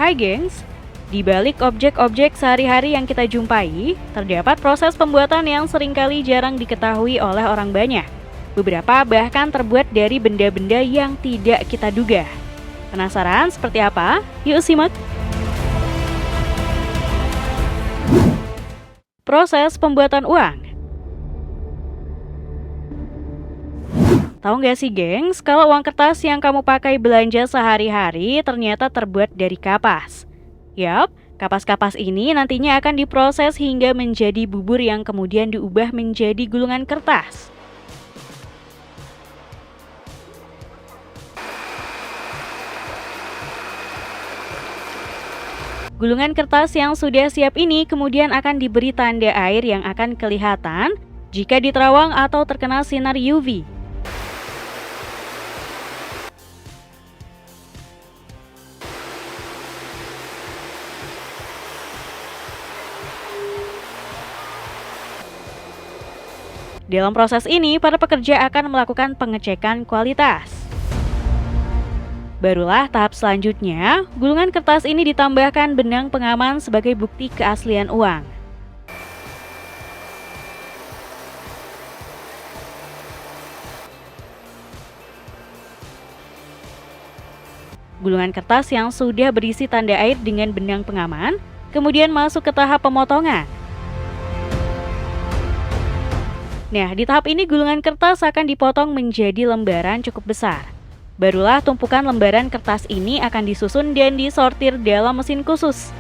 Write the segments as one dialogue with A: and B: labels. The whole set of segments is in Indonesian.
A: Hai gengs, di balik objek-objek sehari-hari yang kita jumpai, terdapat proses pembuatan yang seringkali jarang diketahui oleh orang banyak. Beberapa bahkan terbuat dari benda-benda yang tidak kita duga. Penasaran seperti apa? Yuk simak! Proses pembuatan uang. Tahu nggak sih gengs, kalau uang kertas yang kamu pakai belanja sehari-hari ternyata terbuat dari kapas. Yap, kapas-kapas ini nantinya akan diproses hingga menjadi bubur yang kemudian diubah menjadi gulungan kertas. Gulungan kertas yang sudah siap ini kemudian akan diberi tanda air yang akan kelihatan jika diterawang atau terkena sinar UV. Dalam proses ini, para pekerja akan melakukan pengecekan kualitas. Barulah tahap selanjutnya, gulungan kertas ini ditambahkan benang pengaman sebagai bukti keaslian uang. Gulungan kertas yang sudah berisi tanda air dengan benang pengaman, kemudian masuk ke tahap pemotongan. Nah, di tahap ini gulungan kertas akan dipotong menjadi lembaran cukup besar. Barulah tumpukan lembaran kertas ini akan disusun dan disortir dalam mesin khusus.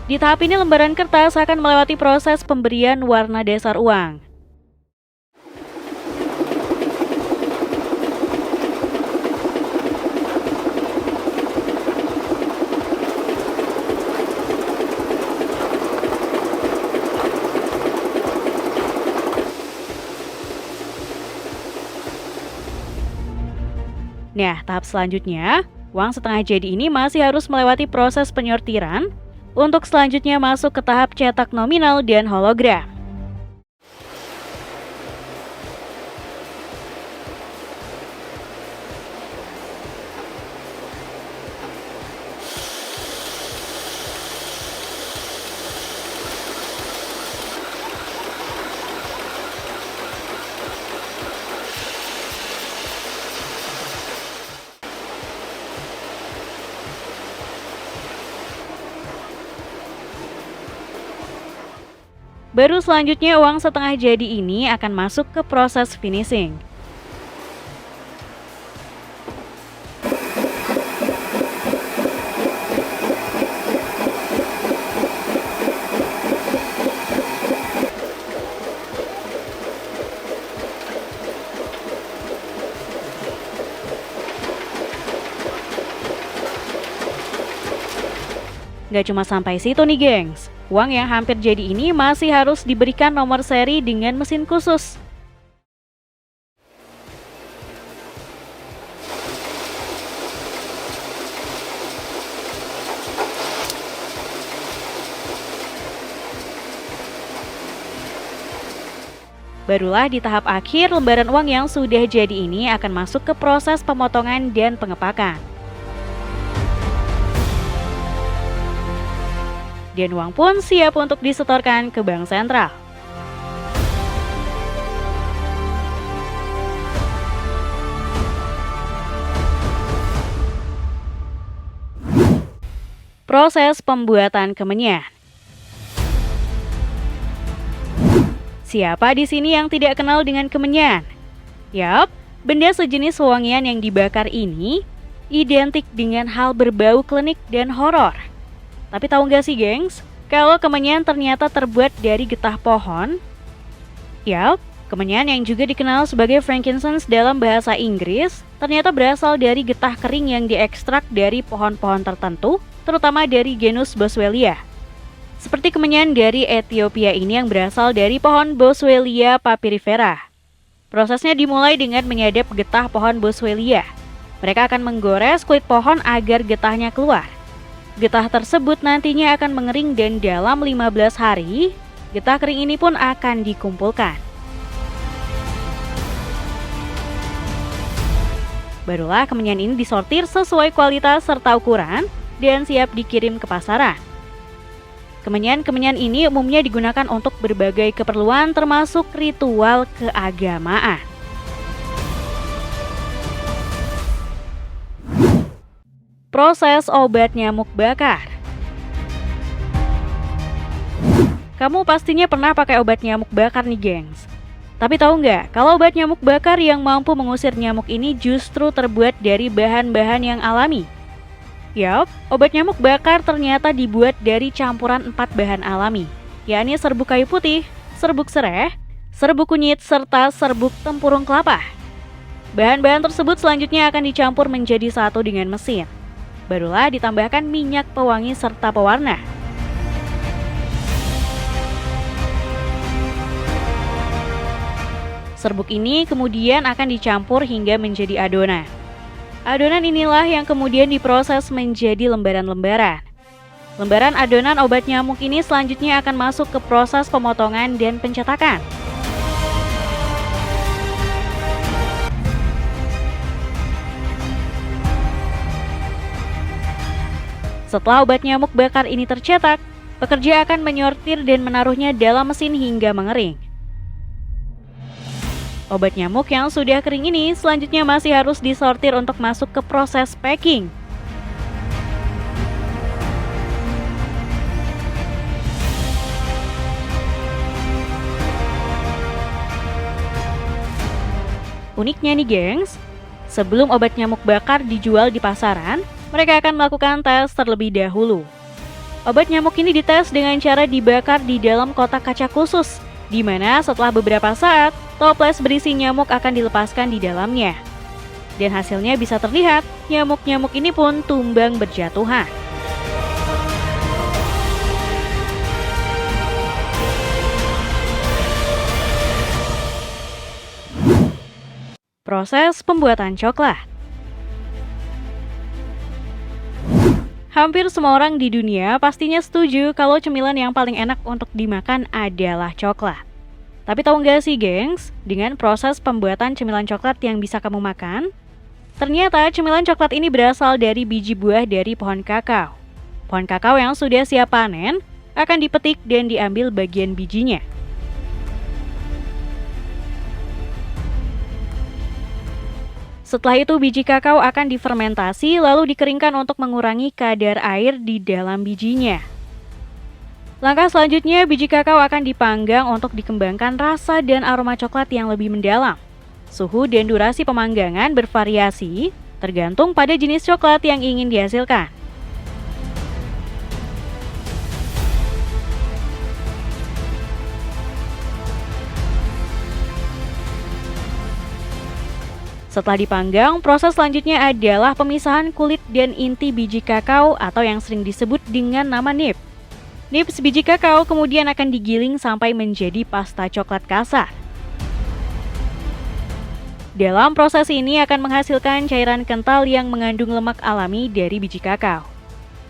A: Di tahap ini lembaran kertas akan melewati proses pemberian warna dasar uang. Nah, tahap selanjutnya, uang setengah jadi ini masih harus melewati proses penyortiran untuk selanjutnya masuk ke tahap cetak nominal dan hologram. Baru selanjutnya uang setengah jadi ini akan masuk ke proses finishing. Gak cuma sampai situ nih gengs, uang yang hampir jadi ini masih harus diberikan nomor seri dengan mesin khusus. Barulah di tahap akhir lembaran uang yang sudah jadi ini akan masuk ke proses pemotongan dan pengepakan. Dan uang pun siap untuk disetorkan ke bank sentral. Proses pembuatan kemenyan. Siapa di sini yang tidak kenal dengan kemenyan? Yap, benda sejenis wangian yang dibakar ini identik dengan hal berbau klinik dan horor. Tapi tahu nggak sih gengs, kalau kemenyan ternyata terbuat dari getah pohon? Yap, Kemenyan yang juga dikenal sebagai frankincense dalam bahasa Inggris, ternyata berasal dari getah kering yang diekstrak dari pohon-pohon tertentu, terutama dari genus Boswellia. Seperti kemenyan dari Ethiopia ini yang berasal dari pohon Boswellia papyrifera. Prosesnya dimulai dengan menyadap getah pohon Boswellia. Mereka akan menggores kulit pohon agar getahnya keluar. Getah tersebut nantinya akan mengering dan dalam 15 hari, getah kering ini pun akan dikumpulkan. Barulah kemenyan ini disortir sesuai kualitas serta ukuran dan siap dikirim ke pasaran. Kemenyan-kemenyan ini umumnya digunakan untuk berbagai keperluan termasuk ritual keagamaan. Proses obat nyamuk bakar. Kamu pastinya pernah pakai obat nyamuk bakar nih, gengs. Tapi tahu nggak, kalau obat nyamuk bakar yang mampu mengusir nyamuk ini justru terbuat dari bahan-bahan yang alami? Yap, obat nyamuk bakar ternyata dibuat dari campuran 4 bahan alami, yakni serbuk kayu putih, serbuk sereh, serbuk kunyit, serta serbuk tempurung kelapa. Bahan-bahan tersebut selanjutnya akan dicampur menjadi satu dengan mesin. Barulah ditambahkan minyak pewangi serta pewarna. Serbuk ini kemudian akan dicampur hingga menjadi adonan. Adonan inilah yang kemudian diproses menjadi lembaran-lembaran. Lembaran adonan obat nyamuk ini selanjutnya akan masuk ke proses pemotongan dan pencetakan. Setelah obat nyamuk bakar ini tercetak, pekerja akan menyortir dan menaruhnya dalam mesin hingga mengering. Obat nyamuk yang sudah kering ini selanjutnya masih harus disortir untuk masuk ke proses packing. Uniknya nih gengs, sebelum obat nyamuk bakar dijual di pasaran, mereka akan melakukan tes terlebih dahulu. Obat nyamuk ini dites dengan cara dibakar di dalam kotak kaca khusus, di mana setelah beberapa saat, toples berisi nyamuk akan dilepaskan di dalamnya. Dan hasilnya bisa terlihat, nyamuk-nyamuk ini pun tumbang berjatuhan. Proses pembuatan coklat. Hampir semua orang di dunia pastinya setuju kalau cemilan yang paling enak untuk dimakan adalah coklat. Tapi tahu nggak sih gengs, dengan proses pembuatan cemilan coklat yang bisa kamu makan? Ternyata cemilan coklat ini berasal dari biji buah dari pohon kakao. Pohon kakao yang sudah siap panen akan dipetik dan diambil bagian bijinya. Setelah itu biji kakao akan difermentasi lalu dikeringkan untuk mengurangi kadar air di dalam bijinya. Langkah selanjutnya biji kakao akan dipanggang untuk dikembangkan rasa dan aroma coklat yang lebih mendalam. Suhu dan durasi pemanggangan bervariasi tergantung pada jenis coklat yang ingin dihasilkan. Setelah dipanggang, proses selanjutnya adalah pemisahan kulit dan inti biji kakao atau yang sering disebut dengan nama nib. Nibs biji kakao kemudian akan digiling sampai menjadi pasta coklat kasar. Dalam proses ini akan menghasilkan cairan kental yang mengandung lemak alami dari biji kakao.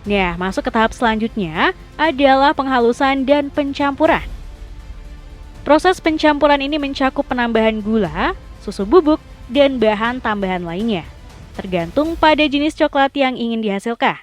A: Nah, masuk ke tahap selanjutnya adalah penghalusan dan pencampuran. Proses pencampuran ini mencakup penambahan gula, susu bubuk, dan bahan tambahan lainnya, tergantung pada jenis coklat yang ingin dihasilkan.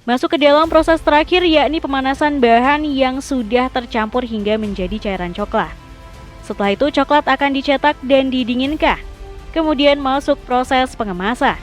A: Masuk ke dalam proses terakhir yakni pemanasan bahan yang sudah tercampur hingga menjadi cairan coklat. Setelah itu coklat akan dicetak dan didinginkan, kemudian masuk proses pengemasan.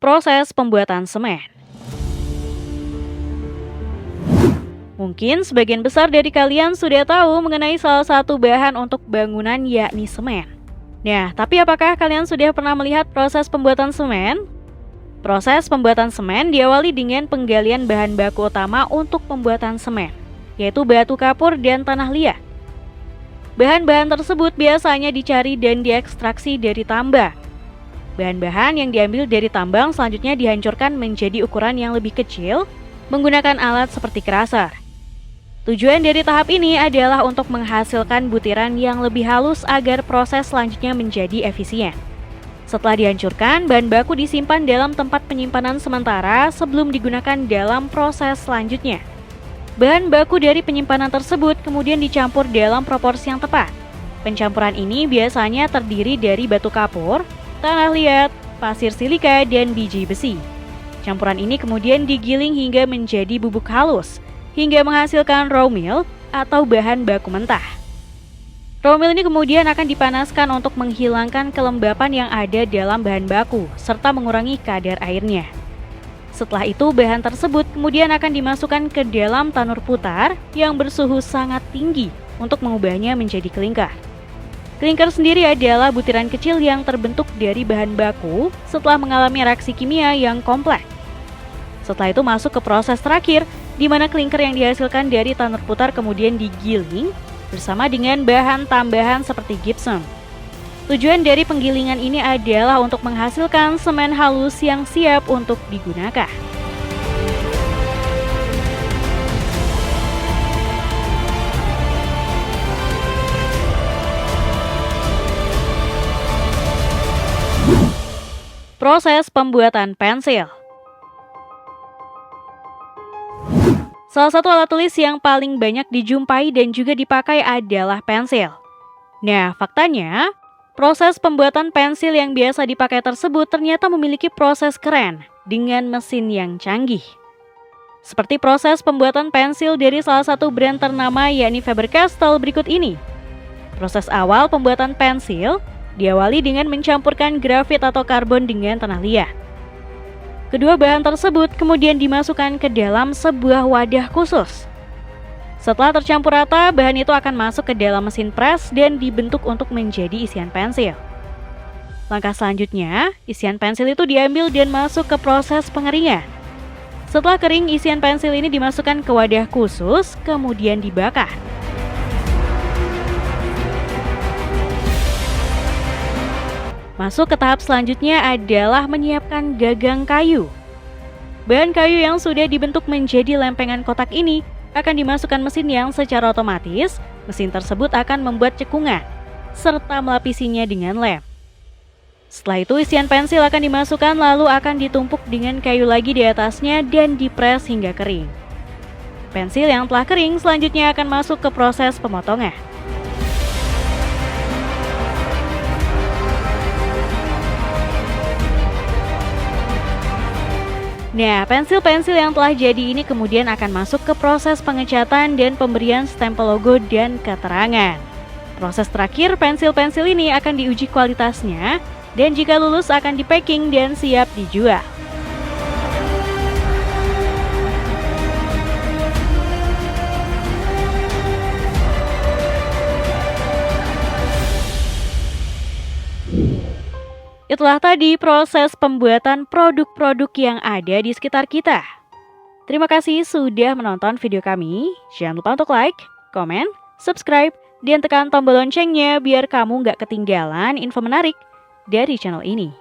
A: Proses pembuatan semen. Mungkin sebagian besar dari kalian sudah tahu mengenai salah satu bahan untuk bangunan yakni semen. Nah, tapi apakah kalian sudah pernah melihat proses pembuatan semen? Proses pembuatan semen diawali dengan penggalian bahan baku utama untuk pembuatan semen, yaitu batu kapur dan tanah liat. Bahan-bahan tersebut biasanya dicari dan diekstraksi dari tambang. Bahan-bahan yang diambil dari tambang selanjutnya dihancurkan menjadi ukuran yang lebih kecil menggunakan alat seperti crusher. Tujuan dari tahap ini adalah untuk menghasilkan butiran yang lebih halus agar proses selanjutnya menjadi efisien. Setelah dihancurkan, bahan baku disimpan dalam tempat penyimpanan sementara sebelum digunakan dalam proses selanjutnya. Bahan baku dari penyimpanan tersebut kemudian dicampur dalam proporsi yang tepat. Pencampuran ini biasanya terdiri dari batu kapur, tanah liat, pasir silika, dan biji besi. Campuran ini kemudian digiling hingga menjadi bubuk halus, hingga menghasilkan raw milk atau bahan baku mentah. Raw milk ini kemudian akan dipanaskan untuk menghilangkan kelembapan yang ada dalam bahan baku, serta mengurangi kadar airnya. Setelah itu, bahan tersebut kemudian akan dimasukkan ke dalam tanur putar yang bersuhu sangat tinggi untuk mengubahnya menjadi klinker. Klinker sendiri adalah butiran kecil yang terbentuk dari bahan baku setelah mengalami reaksi kimia yang kompleks. Setelah itu masuk ke proses terakhir, di mana klinker yang dihasilkan dari tanur putar kemudian digiling bersama dengan bahan tambahan seperti gypsum. Tujuan dari penggilingan ini adalah untuk menghasilkan semen halus yang siap untuk digunakan. Proses pembuatan pensil. Salah satu alat tulis yang paling banyak dijumpai dan juga dipakai adalah pensil. Nah, faktanya, proses pembuatan pensil yang biasa dipakai tersebut ternyata memiliki proses keren dengan mesin yang canggih. Seperti proses pembuatan pensil dari salah satu brand ternama yakni Faber-Castell berikut ini. Proses awal pembuatan pensil diawali dengan mencampurkan grafit atau karbon dengan tanah liat. Kedua bahan tersebut kemudian dimasukkan ke dalam sebuah wadah khusus. Setelah tercampur rata, bahan itu akan masuk ke dalam mesin pres dan dibentuk untuk menjadi isian pensil. Langkah selanjutnya, isian pensil itu diambil dan masuk ke proses pengeringan. Setelah kering, isian pensil ini dimasukkan ke wadah khusus, kemudian dibakar. Masuk ke tahap selanjutnya adalah menyiapkan gagang kayu. Bahan kayu yang sudah dibentuk menjadi lempengan kotak ini akan dimasukkan mesin yang secara otomatis, mesin tersebut akan membuat cekungan, serta melapisinya dengan lem. Setelah itu isian pensil akan dimasukkan lalu akan ditumpuk dengan kayu lagi di atasnya dan dipres hingga kering. Pensil yang telah kering selanjutnya akan masuk ke proses pemotongan. Nah, pensil-pensil yang telah jadi ini kemudian akan masuk ke proses pengecatan dan pemberian stempel logo dan keterangan. Proses terakhir, pensil-pensil ini akan diuji kualitasnya dan jika lulus akan di-packing dan siap dijual. Itulah tadi proses pembuatan produk-produk yang ada di sekitar kita. Terima kasih sudah menonton video kami. Jangan lupa untuk like, komen, subscribe, dan tekan tombol loncengnya biar kamu nggak ketinggalan info menarik dari channel ini.